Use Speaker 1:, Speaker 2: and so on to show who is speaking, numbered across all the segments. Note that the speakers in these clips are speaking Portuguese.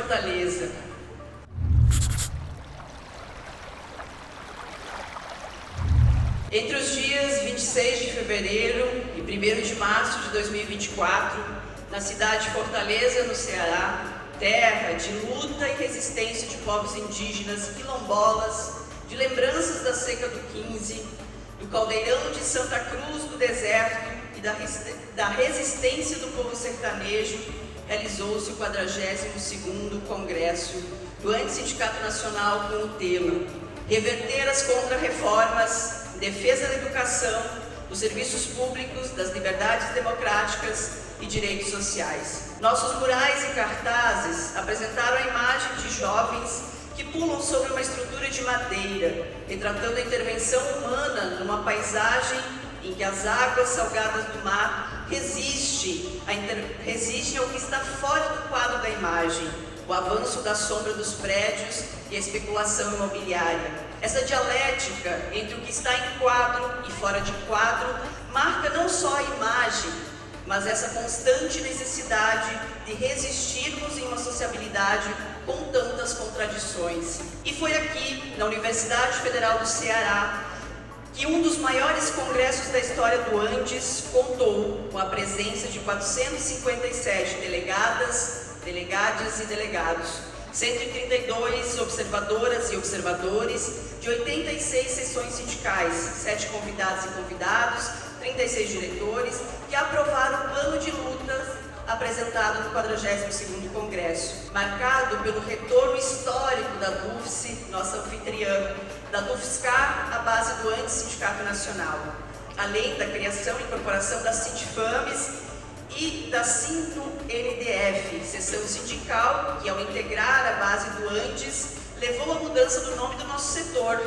Speaker 1: Fortaleza. Entre os dias 26 de fevereiro e 1º de março de 2024, na cidade de Fortaleza, no Ceará, terra de luta e resistência de povos indígenas, quilombolas, de lembranças da seca do 15, do caldeirão de Santa Cruz do deserto e da resistência do povo sertanejo, realizou-se o 42º Congresso do Antissindicato Nacional com o tema Reverter as Contra-Reformas, Defesa da Educação, dos Serviços Públicos, das Liberdades Democráticas e Direitos Sociais. Nossos murais e cartazes apresentaram a imagem de jovens que pulam sobre uma estrutura de madeira, retratando a intervenção humana numa paisagem em que as águas salgadas do mar resistem ao que está fora do quadro da imagem, o avanço da sombra dos prédios e a especulação imobiliária. Essa dialética entre o que está em quadro e fora de quadro marca não só a imagem, mas essa constante necessidade de resistirmos em uma sociabilidade com tantas contradições. E foi aqui, na Universidade Federal do Ceará, que um dos maiores congressos da história do Andes contou com a presença de 457 delegadas, delegadas e delegados, 132 observadoras e observadores, de 86 sessões sindicais, 7 convidados e convidados, 36 diretores, que aprovaram o plano de lutas apresentado no 42º Congresso, marcado pelo retorno histórico da DUFSE, nossa anfitriã, da DUFSCar, a base do Antissindicato Nacional, além da criação e incorporação da Sindfames e da Sinto-NDF, seção sindical, que ao integrar a base do Andes, levou à mudança do nome do nosso setor,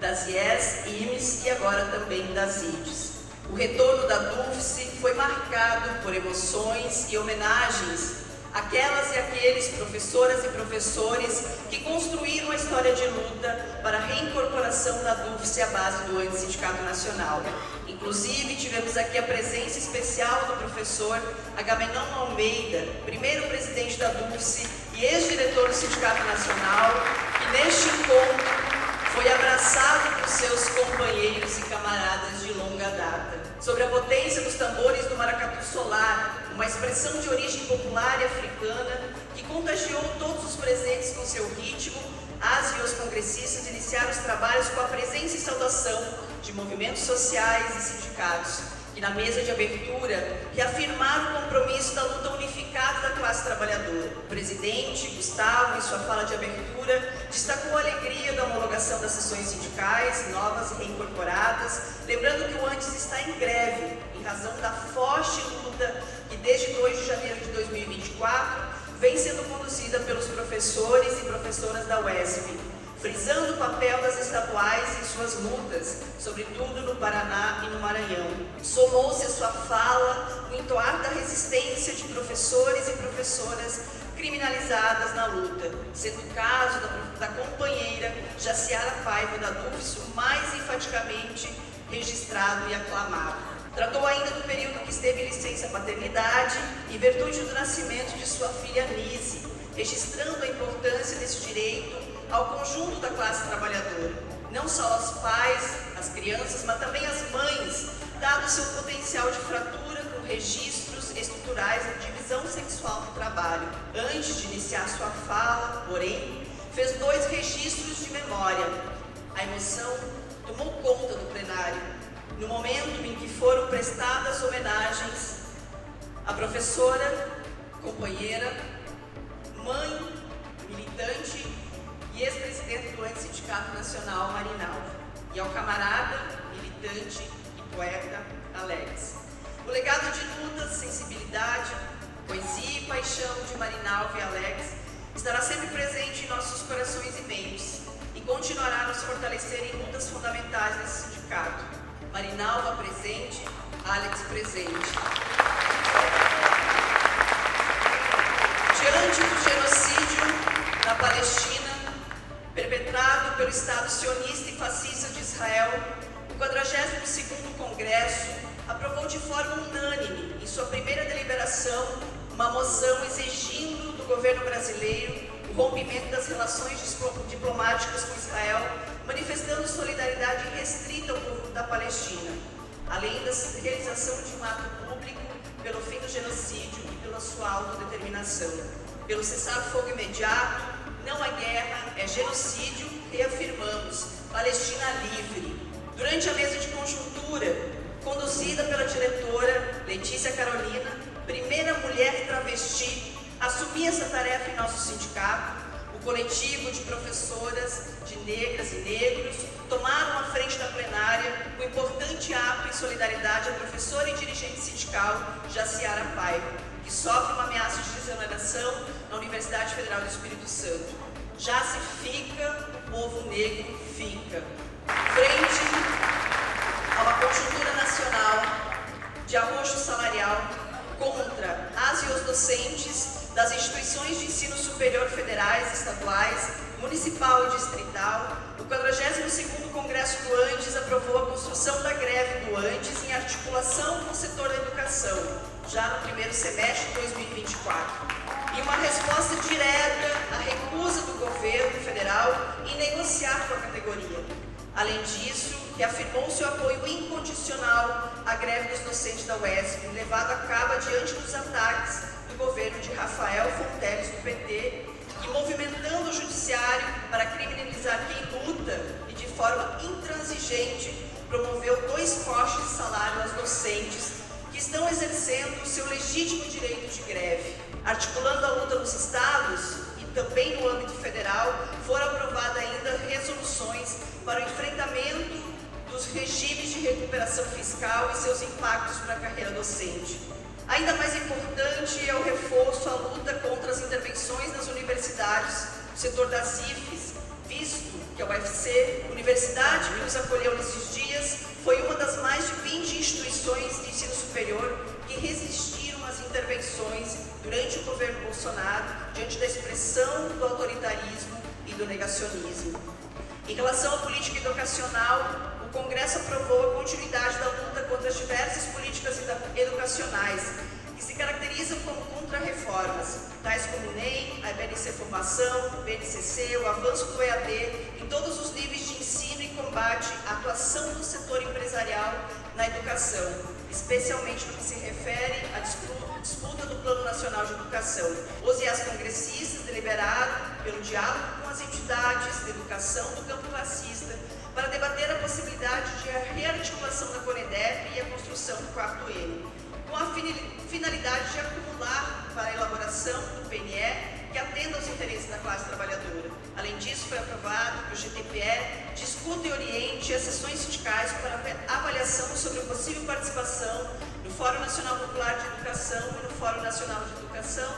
Speaker 1: das IES, IMES e agora também das IDES. O retorno da DUFSE foi marcado por emoções e homenagens àquelas e aqueles professoras e professores que construíram a história de luta para a reincorporação da DUFSE à base do Antissindicato Nacional. Inclusive, tivemos aqui a presença especial do professor Agamenon Almeida, primeiro presidente da DUFSE e ex-diretor do Sindicato Nacional, que neste encontro foi abraçado por seus companheiros e camaradas de longa data. Sobre a potência dos tambores do maracatu solar, uma expressão de origem popular e africana que contagiou todos os presentes com seu ritmo, as e os congressistas iniciaram os trabalhos com a presença e saudação de movimentos sociais e sindicatos, que na mesa de abertura reafirmaram o compromisso da luta unificada da classe trabalhadora. O presidente, Gustavo, em sua fala de abertura, destacou a alegria da homologação das sessões sindicais, novas e reincorporadas, lembrando que o Andes está em greve, em razão da forte luta que desde 2 de janeiro de 2024 vem sendo conduzida pelos professores e professoras da UESP, frisando o papel das estaduais em suas lutas, sobretudo no Paraná e no Maranhão. Somou-se a sua fala o entoar da resistência de professores e professoras criminalizadas na luta, sendo o caso da companheira Jaciara Paiva da DUFSE o mais enfaticamente registrado e aclamado. Tratou ainda do período que esteve em licença paternidade em virtude do nascimento de sua filha Nise, registrando a importância desse direito ao conjunto da classe trabalhadora, não só aos pais, às crianças, mas também às mães, dado seu potencial de fratura com registros estruturais de divisão sexual no trabalho. Antes de iniciar sua fala, porém, fez 2 registros de memória. A emoção tomou conta do plenário, no momento em que foram prestadas homenagens à professora, companheira, mãe, militante e ex-presidente do Antissindicato Nacional, Marinalva, e ao camarada, militante e poeta Alex. O legado de luta, sensibilidade, poesia e paixão de Marinalva e Alex estará sempre presente em nossos corações e mentes e continuará a nos fortalecer em lutas fundamentais nesse sindicato. Marinalva presente, Alex presente. Diante do genocídio na Palestina, perpetrado pelo Estado sionista e fascista de Israel, o 42º Congresso aprovou de forma unânime, em sua primeira deliberação, uma moção exigindo do governo brasileiro o rompimento das relações diplomáticas com Israel, manifestando solidariedade irrestrita ao povo da Palestina, além da realização de um ato público pelo fim do genocídio e pela sua autodeterminação. Pelo cessar-fogo imediato, não há guerra, é genocídio, reafirmamos, Palestina livre. Durante a mesa de conjuntura, conduzida pela diretora Letícia Carolina, primeira mulher travesti a assumir essa tarefa em nosso sindicato, o coletivo de professoras, de negras e negros, tomaram à frente da plenária o importante ato em solidariedade à professora e dirigente sindical Jaciara Paiva, que sofre uma ameaça de desoneração na Universidade Federal do Espírito Santo. Já se fica, o povo negro fica. Frente a uma conjuntura nacional de arroxo salarial contra as e os docentes das instituições de ensino superior federais, estaduais, municipal e distrital, o 42º Congresso do Andes aprovou a construção da greve do Andes em articulação com o setor da educação, já no primeiro semestre de 2024. E uma resposta direta à recusa do governo federal em negociar com a categoria. Além disso, reafirmou seu apoio incondicional à greve dos docentes da UESP, levado a cabo diante dos ataques do governo de Rafael Fonteles, do PT, e movimentando o judiciário para criminalizar quem luta e, de forma intransigente, promoveu 2 cortes de salário aos docentes que estão exercendo o seu legítimo direito de greve. Articulando a luta nos estados e também no âmbito federal, foram aprovadas ainda resoluções para o enfrentamento dos regimes de recuperação fiscal e seus impactos para a carreira docente. Ainda mais importante é o reforço à luta contra as intervenções nas universidades, no setor das IFES, visto que a UFC, universidade que nos acolheu nesses dias, foi uma das mais de 20 instituições de ensino superior que resistiram às intervenções durante o governo Bolsonaro, diante da expressão do autoritarismo e do negacionismo. Em relação à política educacional, o Congresso aprovou a continuidade da luta contra as diversas políticas educacionais, que se caracterizam como contra-reformas, tais como o NEM, a BNC Formação, o BNCC, o avanço do EAD, em todos os níveis de ensino e combate à atuação do setor empresarial na educação, especialmente no que se refere à disputa do Plano Nacional de Educação. Os e as congressistas deliberaram pelo diálogo com as entidades de educação do campo classista para debater a possibilidade de rearticulação da CONEDEP e a construção do 4M, com a finalidade de acumular para a elaboração do PNE que atenda aos interesses da classe trabalhadora. Além disso, foi aprovado que o GTPE discuta e oriente as sessões sindicais para avaliação sobre a possível participação no Fórum Nacional Popular de Educação e no Fórum Nacional de Educação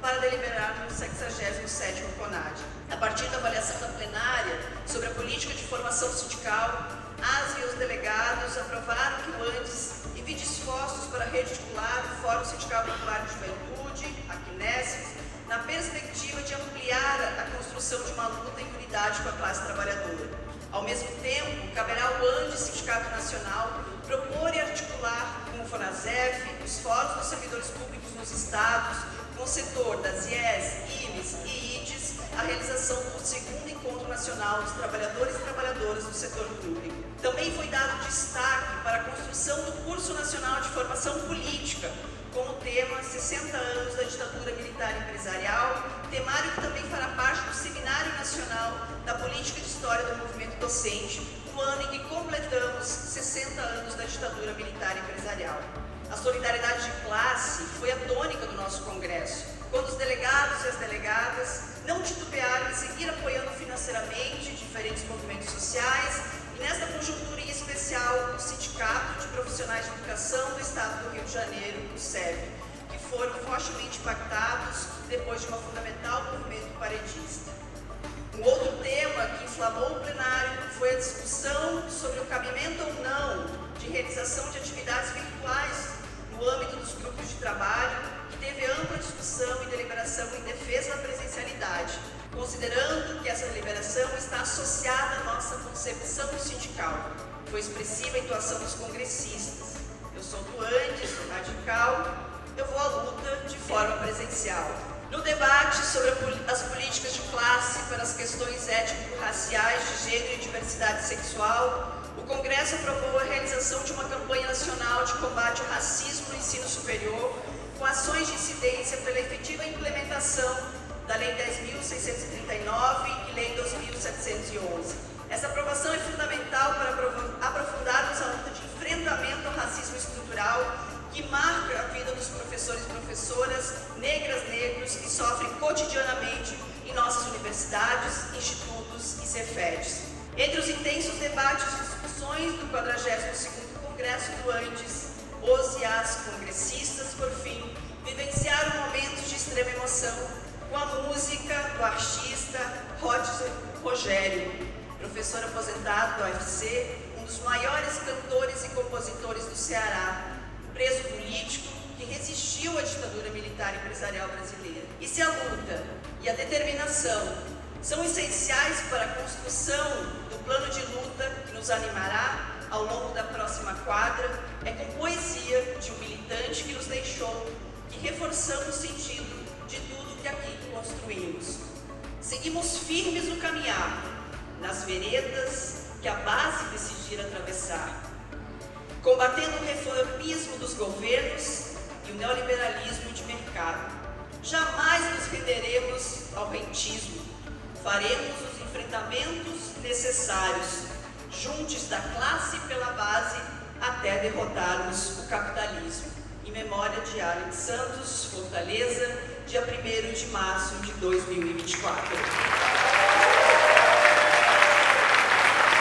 Speaker 1: para deliberar no 67º CONAD. A partir da avaliação da plenária sobre a política de formação sindical, as e os delegados aprovaram que o Andes divide esforços para rearticular o Fórum Sindical Popular de Juventude, a CNESES, na perspectiva de ampliar a construção de uma luta em unidade com a classe trabalhadora. Ao mesmo tempo, caberá ao Andes Sindicato Nacional propor e articular com o FONASEF, os fóruns dos servidores públicos nos estados, com o setor das IES, IMES e IDES, a realização do 2º Encontro Nacional dos Trabalhadores e Trabalhadoras do Setor Público. Também foi dado destaque para a construção do Curso Nacional de Formação Política, com o tema 60 anos da ditadura militar empresarial, temário que também fará parte do Seminário Nacional da Política de História do Movimento Docente, no ano em que completamos 60 anos da ditadura militar empresarial. A solidariedade de classe foi a tônica do nosso Congresso, quando os delegados e as delegadas não titubearam em seguir apoiando financeiramente diferentes movimentos sociais e, nesta conjuntura em especial, o Sindicato de Profissionais de Educação do Estado do Rio de Janeiro, o SEB, que foram fortemente impactados depois de um fundamental movimento paredista. Um outro tema que inflamou o plenário foi a discussão sobre o cabimento ou não de realização de atividades virtuais no âmbito dos grupos de trabalho, que teve ampla discussão e deliberação em defesa da presencialidade, considerando que essa deliberação está associada à nossa concepção sindical. Foi expressiva a atuação dos congressistas. Eu sou do Andes, sou radical, eu vou à luta de forma presencial. No debate sobre as políticas de diversidade sexual, o Congresso aprovou a realização de uma campanha nacional de combate ao racismo no ensino superior, com ações de incidência pela efetiva implementação da Lei 10.639 e Lei 2.711. Essa aprovação é fundamental para aprofundarmos a luta de enfrentamento ao racismo estrutural que marca a vida dos professores e professoras, negros que sofrem cotidianamente em nossas universidades, institutos e Cefetes. Entre os intensos debates e discussões do 42º Congresso do Andes, os e as congressistas, por fim, vivenciaram momentos de extrema emoção com a música do artista Rogério, professor aposentado do UFC, um dos maiores cantores e compositores do Ceará, preso político que resistiu à ditadura militar e empresarial brasileira. E se a luta e a determinação são essenciais para a construção do plano de luta que nos animará ao longo da próxima quadra, é com poesia de um militante que nos deixou que reforçamos o sentido de tudo que aqui construímos. Seguimos firmes no caminhar, nas veredas que a base decidir atravessar, combatendo o reformismo dos governos e o neoliberalismo de mercado. Jamais nos renderemos ao rentismo. Faremos os enfrentamentos necessários, juntos da classe pela base, até derrotarmos o capitalismo. Em memória de Alex Santos, Fortaleza, dia 1º de março de 2024.